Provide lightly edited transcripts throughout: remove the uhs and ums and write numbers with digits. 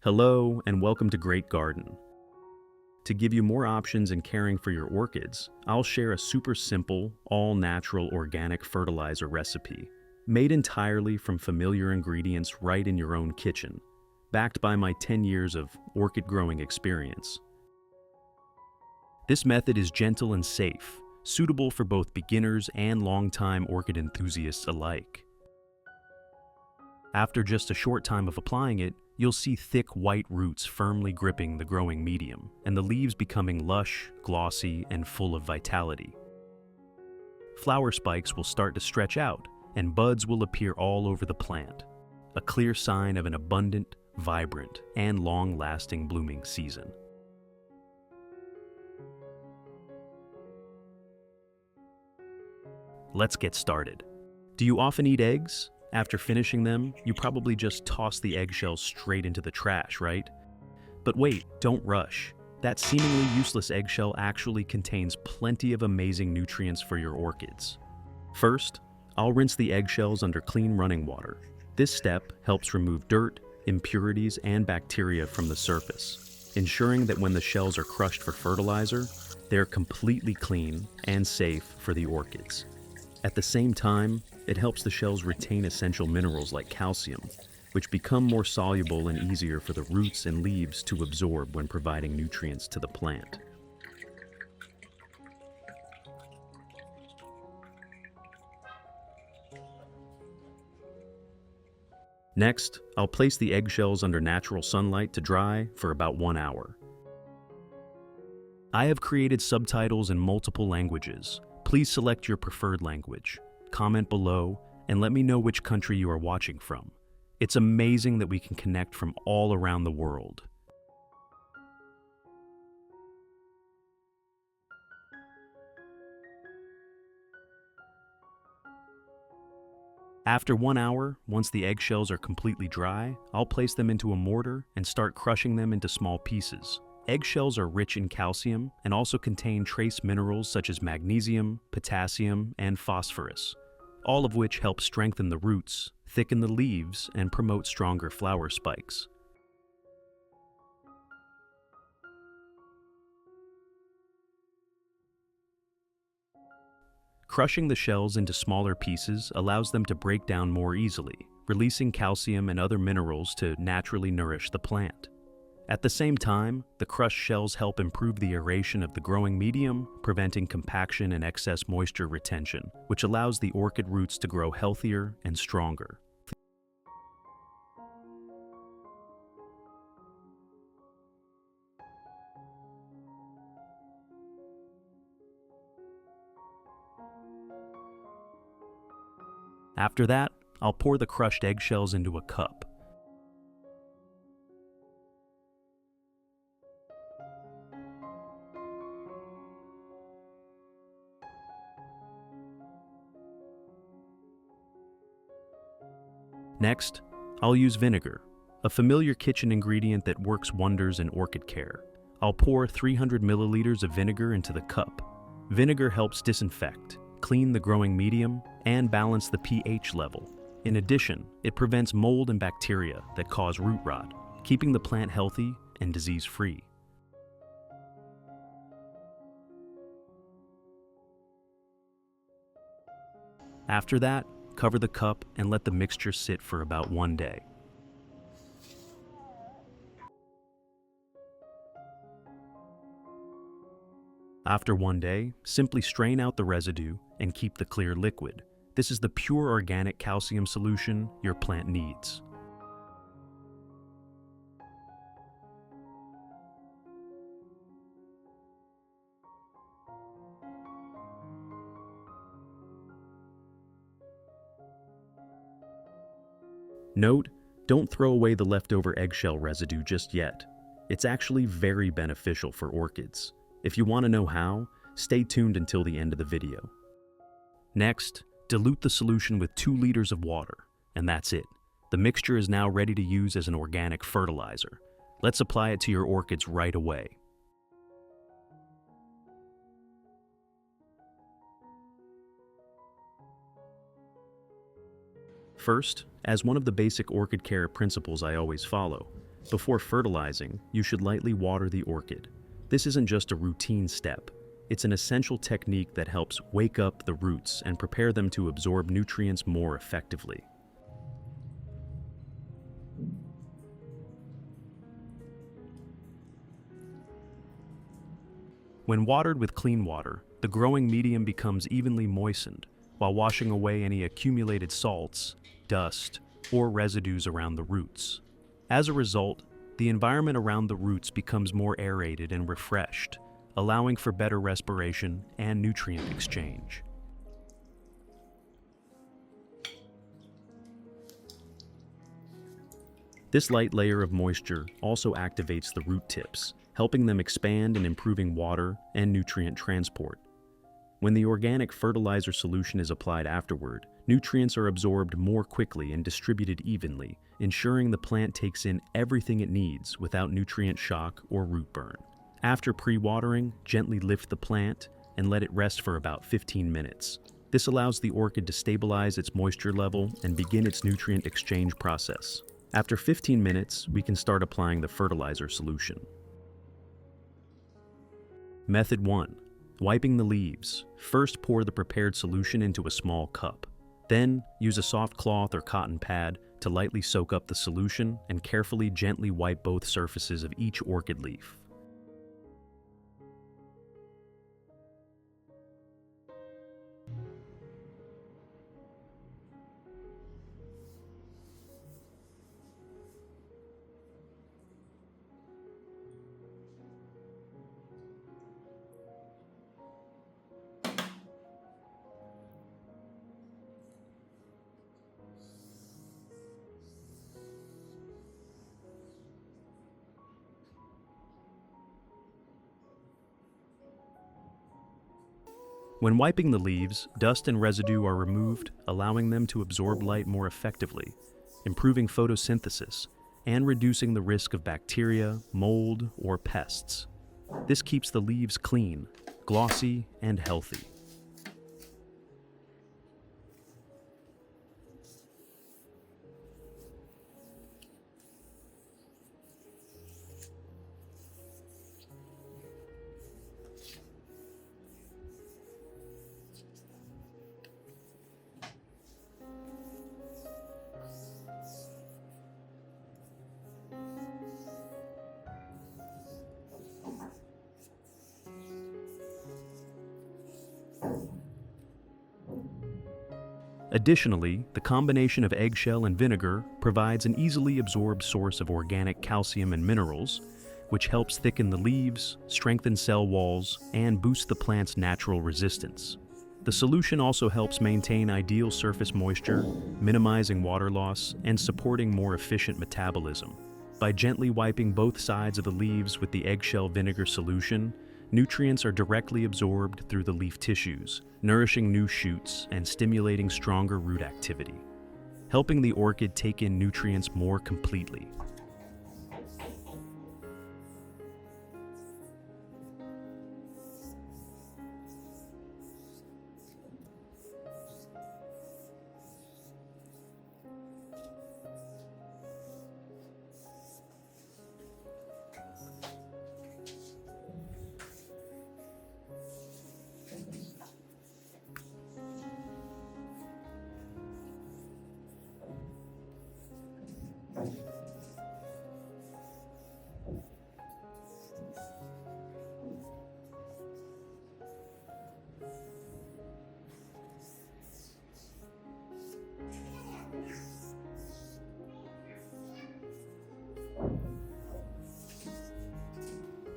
Hello and welcome to Great Garden. To give you more options in caring for your orchids, I'll share a super simple, all-natural organic fertilizer recipe, made entirely from familiar ingredients right in your own kitchen, backed by my 10 years of orchid growing experience. This method is gentle and safe, suitable for both beginners and long-time orchid enthusiasts alike. After just a short time of applying it, you'll see thick white roots firmly gripping the growing medium, and the leaves becoming lush, glossy, and full of vitality. Flower spikes will start to stretch out, and buds will appear all over the plant, a clear sign of an abundant, vibrant, and long-lasting blooming season. Let's get started. Do you often eat eggs? After finishing them, you probably just toss the eggshells straight into the trash, right? But wait, don't rush. That seemingly useless eggshell actually contains plenty of amazing nutrients for your orchids. First, I'll rinse the eggshells under clean running water. This step helps remove dirt, impurities, and bacteria from the surface, ensuring that when the shells are crushed for fertilizer, they're completely clean and safe for the orchids. At the same time, it helps the shells retain essential minerals like calcium, which become more soluble and easier for the roots and leaves to absorb when providing nutrients to the plant. Next, I'll place the eggshells under natural sunlight to dry for about 1 hour. I have created subtitles in multiple languages. Please select your preferred language, comment below, and let me know which country you are watching from. It's amazing that we can connect from all around the world. After 1 hour, once the eggshells are completely dry, I'll place them into a mortar and start crushing them into small pieces. Eggshells are rich in calcium and also contain trace minerals such as magnesium, potassium, and phosphorus, all of which help strengthen the roots, thicken the leaves, and promote stronger flower spikes. Crushing the shells into smaller pieces allows them to break down more easily, releasing calcium and other minerals to naturally nourish the plant. At the same time, the crushed shells help improve the aeration of the growing medium, preventing compaction and excess moisture retention, which allows the orchid roots to grow healthier and stronger. After that, I'll pour the crushed eggshells into a cup. Next, I'll use vinegar, a familiar kitchen ingredient that works wonders in orchid care. I'll pour 300 milliliters of vinegar into the cup. Vinegar helps disinfect, clean the growing medium, and balance the pH level. In addition, it prevents mold and bacteria that cause root rot, keeping the plant healthy and disease-free. After that, cover the cup and let the mixture sit for about 1 day. After 1 day, simply strain out the residue and keep the clear liquid. This is the pure organic calcium solution your plant needs. Note, don't throw away the leftover eggshell residue just yet. It's actually very beneficial for orchids. If you want to know how, stay tuned until the end of the video. Next, dilute the solution with 2 liters of water, and that's it. The mixture is now ready to use as an organic fertilizer. Let's apply it to your orchids right away. First, as one of the basic orchid care principles I always follow, Before fertilizing, you should lightly water the orchid. This isn't just a routine step. It's an essential technique that helps wake up the roots and prepare them to absorb nutrients more effectively. When watered with clean water, the growing medium becomes evenly moistened while washing away any accumulated salts, dust, or residues around the roots. As a result, the environment around the roots becomes more aerated and refreshed, allowing for better respiration and nutrient exchange. This light layer of moisture also activates the root tips, helping them expand and improving water and nutrient transport. When the organic fertilizer solution is applied afterward, nutrients are absorbed more quickly and distributed evenly, ensuring the plant takes in everything it needs without nutrient shock or root burn. After pre-watering, gently lift the plant and let it rest for about 15 minutes. This allows the orchid to stabilize its moisture level and begin its nutrient exchange process. After 15 minutes, we can start applying the fertilizer solution. Method 1. Wiping the leaves. First, pour the prepared solution into a small cup. Then, use a soft cloth or cotton pad to lightly soak up the solution and carefully gently wipe both surfaces of each orchid leaf. When wiping the leaves, dust and residue are removed, allowing them to absorb light more effectively, improving photosynthesis, and reducing the risk of bacteria, mold, or pests. This keeps the leaves clean, glossy, and healthy. Additionally, the combination of eggshell and vinegar provides an easily absorbed source of organic calcium and minerals, which helps thicken the leaves, strengthen cell walls, and boost the plant's natural resistance. The solution also helps maintain ideal surface moisture, minimizing water loss, and supporting more efficient metabolism. By gently wiping both sides of the leaves with the eggshell vinegar solution, nutrients are directly absorbed through the leaf tissues, nourishing new shoots and stimulating stronger root activity, helping the orchid take in nutrients more completely.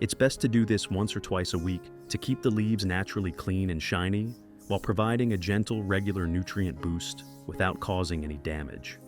It's best to do this once or twice a week to keep the leaves naturally clean and shiny, while providing a gentle, regular nutrient boost without causing any damage.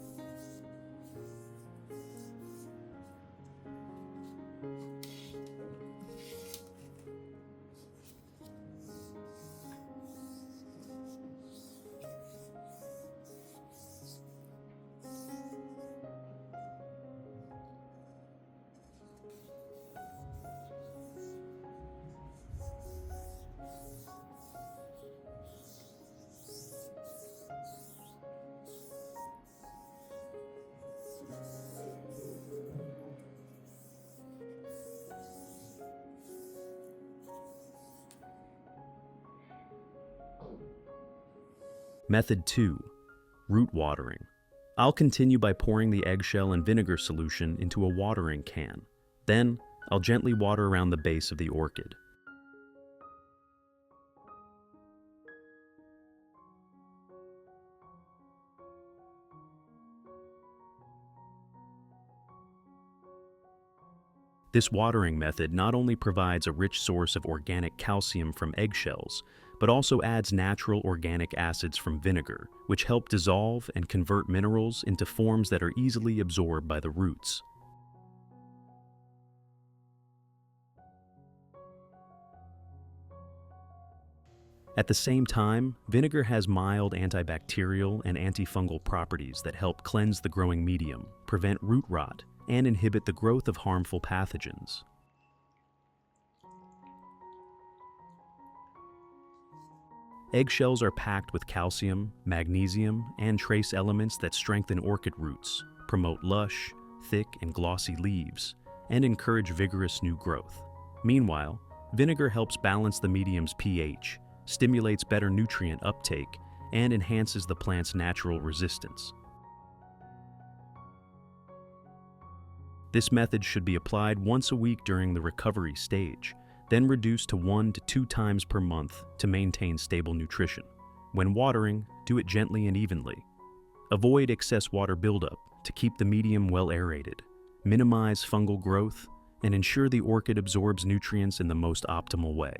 Method 2. Root watering. I'll continue by pouring the eggshell and vinegar solution into a watering can. Then, I'll gently water around the base of the orchid. This watering method not only provides a rich source of organic calcium from eggshells, but also adds natural organic acids from vinegar, which help dissolve and convert minerals into forms that are easily absorbed by the roots. At the same time, vinegar has mild antibacterial and antifungal properties that help cleanse the growing medium, prevent root rot, and inhibit the growth of harmful pathogens. Eggshells are packed with calcium, magnesium, and trace elements that strengthen orchid roots, promote lush, thick, and glossy leaves, and encourage vigorous new growth. Meanwhile, vinegar helps balance the medium's pH, stimulates better nutrient uptake, and enhances the plant's natural resistance. This method should be applied once a week during the recovery stage, then reduced to 1 to 2 times per month to maintain stable nutrition. When watering, do it gently and evenly. Avoid excess water buildup to keep the medium well aerated, minimize fungal growth, and ensure the orchid absorbs nutrients in the most optimal way.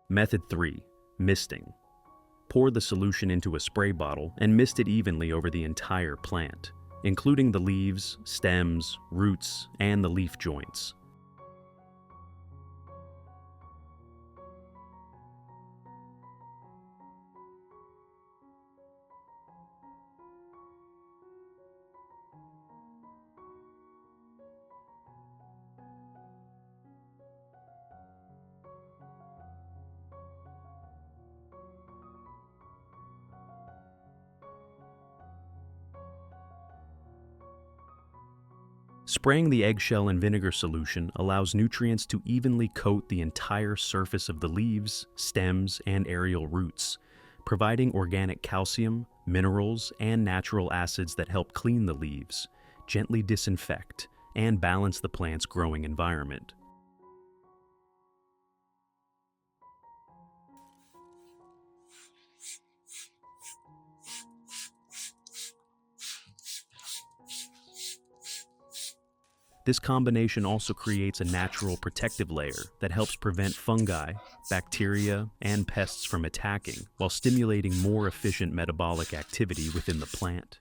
Method 3. Misting. Pour the solution into a spray bottle and mist it evenly over the entire plant, including the leaves, stems, roots, and the leaf joints. Spraying the eggshell and vinegar solution allows nutrients to evenly coat the entire surface of the leaves, stems, and aerial roots, providing organic calcium, minerals, and natural acids that help clean the leaves, gently disinfect, and balance the plant's growing environment. This combination also creates a natural protective layer that helps prevent fungi, bacteria, and pests from attacking, while stimulating more efficient metabolic activity within the plant.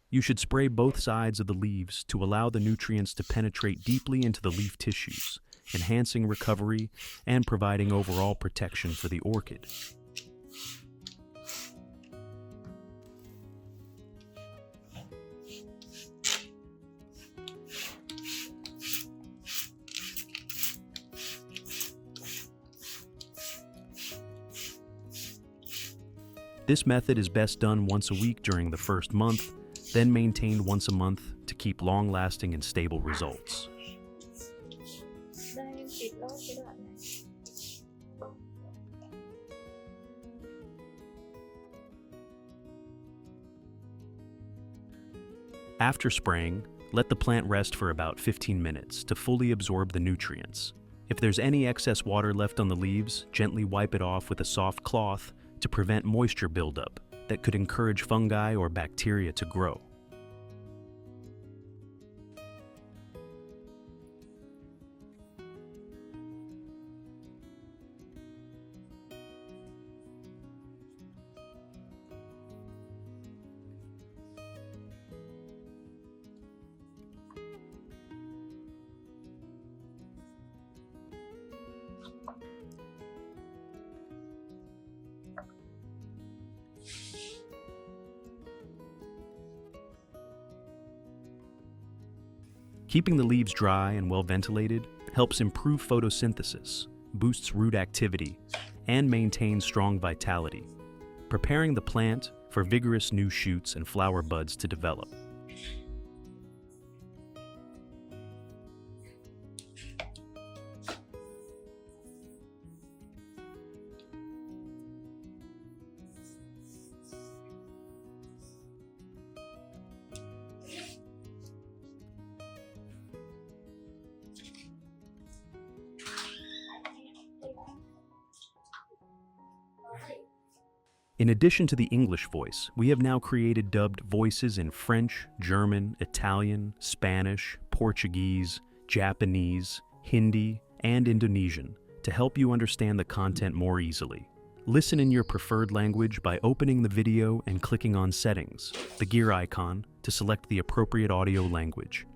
You should spray both sides of the leaves to allow the nutrients to penetrate deeply into the leaf tissues, enhancing recovery and providing overall protection for the orchid. This method is best done once a week during the first month, then maintained once a month to keep long-lasting and stable results. After spraying, let the plant rest for about 15 minutes to fully absorb the nutrients. If there's any excess water left on the leaves, gently wipe it off with a soft cloth to prevent moisture buildup that could encourage fungi or bacteria to grow. Keeping the leaves dry and well ventilated helps improve photosynthesis, boosts root activity, and maintains strong vitality, preparing the plant for vigorous new shoots and flower buds to develop. In addition to the English voice, we have now created dubbed voices in French, German, Italian, Spanish, Portuguese, Japanese, Hindi, and Indonesian to help you understand the content more easily. Listen in your preferred language by opening the video and clicking on Settings, the gear icon, to select the appropriate audio language.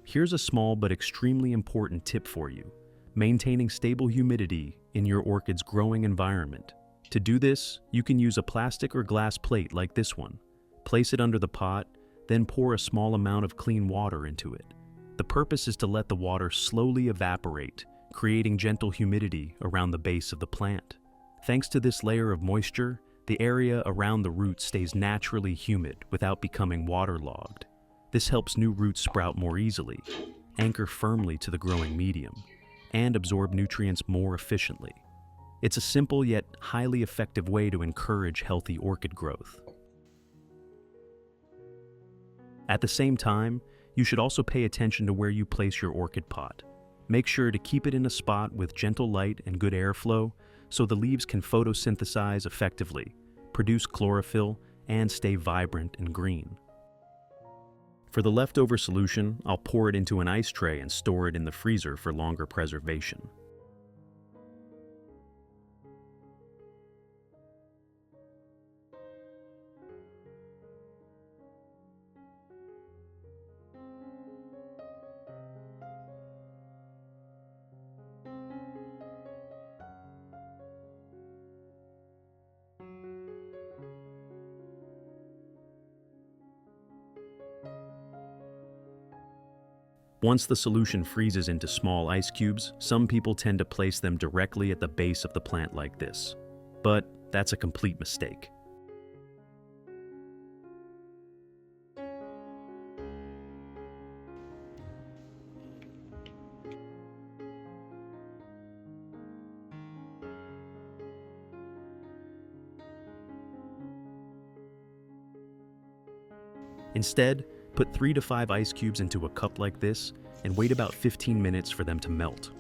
Here's a small but extremely important tip for you: maintaining stable humidity in your orchid's growing environment. To do this, you can use a plastic or glass plate like this one. Place it under the pot, then pour a small amount of clean water into it. The purpose is to let the water slowly evaporate, creating gentle humidity around the base of the plant. Thanks to this layer of moisture, the area around the roots stays naturally humid without becoming waterlogged. This helps new roots sprout more easily, anchor firmly to the growing medium, and absorb nutrients more efficiently. It's a simple yet highly effective way to encourage healthy orchid growth. At the same time, you should also pay attention to where you place your orchid pot. Make sure to keep it in a spot with gentle light and good airflow so the leaves can photosynthesize effectively, produce chlorophyll, and stay vibrant and green. For the leftover solution, I'll pour it into an ice tray and store it in the freezer for longer preservation. Once the solution freezes into small ice cubes, some people tend to place them directly at the base of the plant like this. But that's a complete mistake. Instead, put 3 to 5 ice cubes into a cup like this and wait about 15 minutes for them to melt.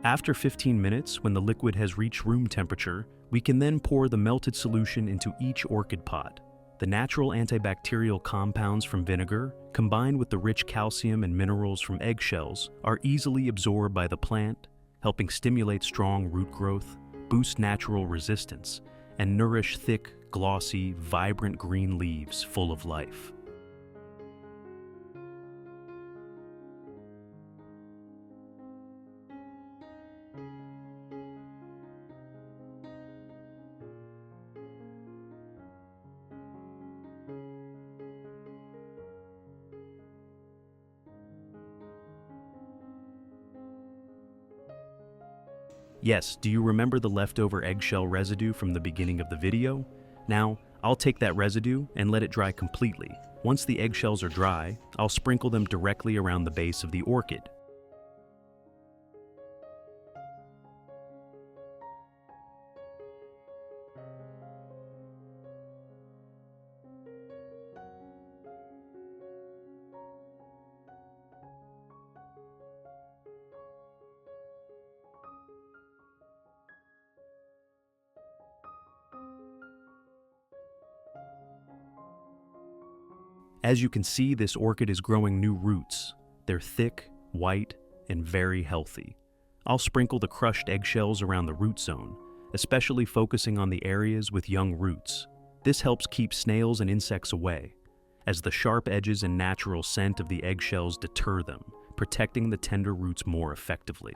After 15 minutes, when the liquid has reached room temperature, we can then pour the melted solution into each orchid pot. The natural antibacterial compounds from vinegar, combined with the rich calcium and minerals from eggshells, are easily absorbed by the plant, helping stimulate strong root growth, boost natural resistance, and nourish thick, glossy, vibrant green leaves full of life. Yes, do you remember the leftover eggshell residue from the beginning of the video? Now, I'll take that residue and let it dry completely. Once the eggshells are dry, I'll sprinkle them directly around the base of the orchid. As you can see, this orchid is growing new roots. They're thick, white, and very healthy. I'll sprinkle the crushed eggshells around the root zone, especially focusing on the areas with young roots. This helps keep snails and insects away, as the sharp edges and natural scent of the eggshells deter them, protecting the tender roots more effectively.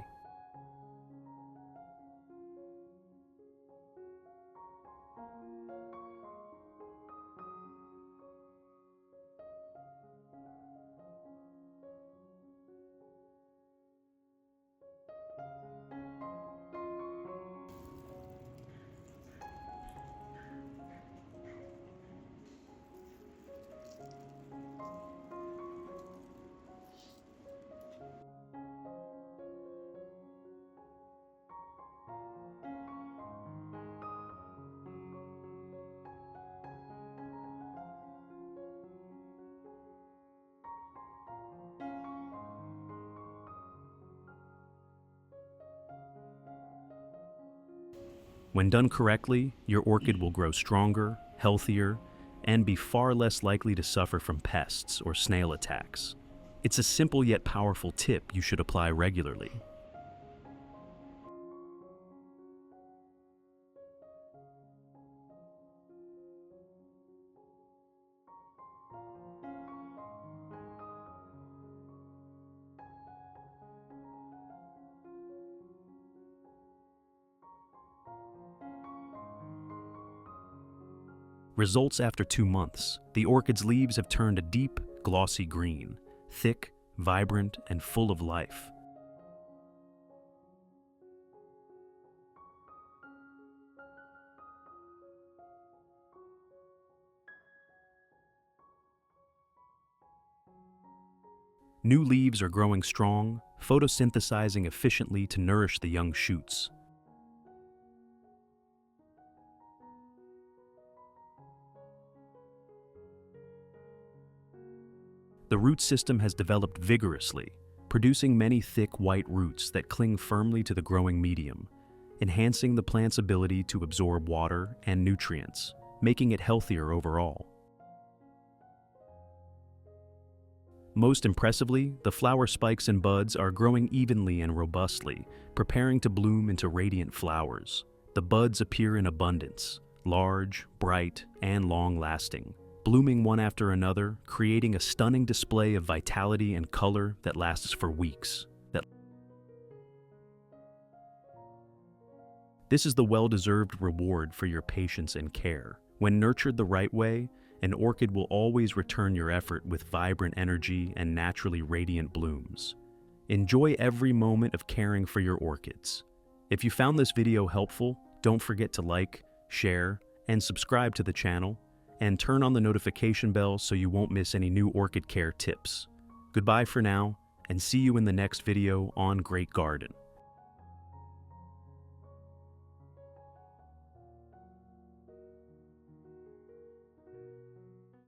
When done correctly, your orchid will grow stronger, healthier, and be far less likely to suffer from pests or snail attacks. It's a simple yet powerful tip you should apply regularly. Results after 2 months. The orchid's leaves have turned a deep, glossy green, thick, vibrant, and full of life. New leaves are growing strong, photosynthesizing efficiently to nourish the young shoots. The root system has developed vigorously, producing many thick white roots that cling firmly to the growing medium, enhancing the plant's ability to absorb water and nutrients, making it healthier overall. Most impressively, the flower spikes and buds are growing evenly and robustly, preparing to bloom into radiant flowers. The buds appear in abundance, large, bright, and long-lasting, blooming one after another, creating a stunning display of vitality and color that lasts for weeks. This is the well-deserved reward for your patience and care. When nurtured the right way, an orchid will always return your effort with vibrant energy and naturally radiant blooms. Enjoy every moment of caring for your orchids. If you found this video helpful, don't forget to like, share, and subscribe to the channel, and turn on the notification bell so you won't miss any new orchid care tips. Goodbye for now, and see you in the next video on Great Garden.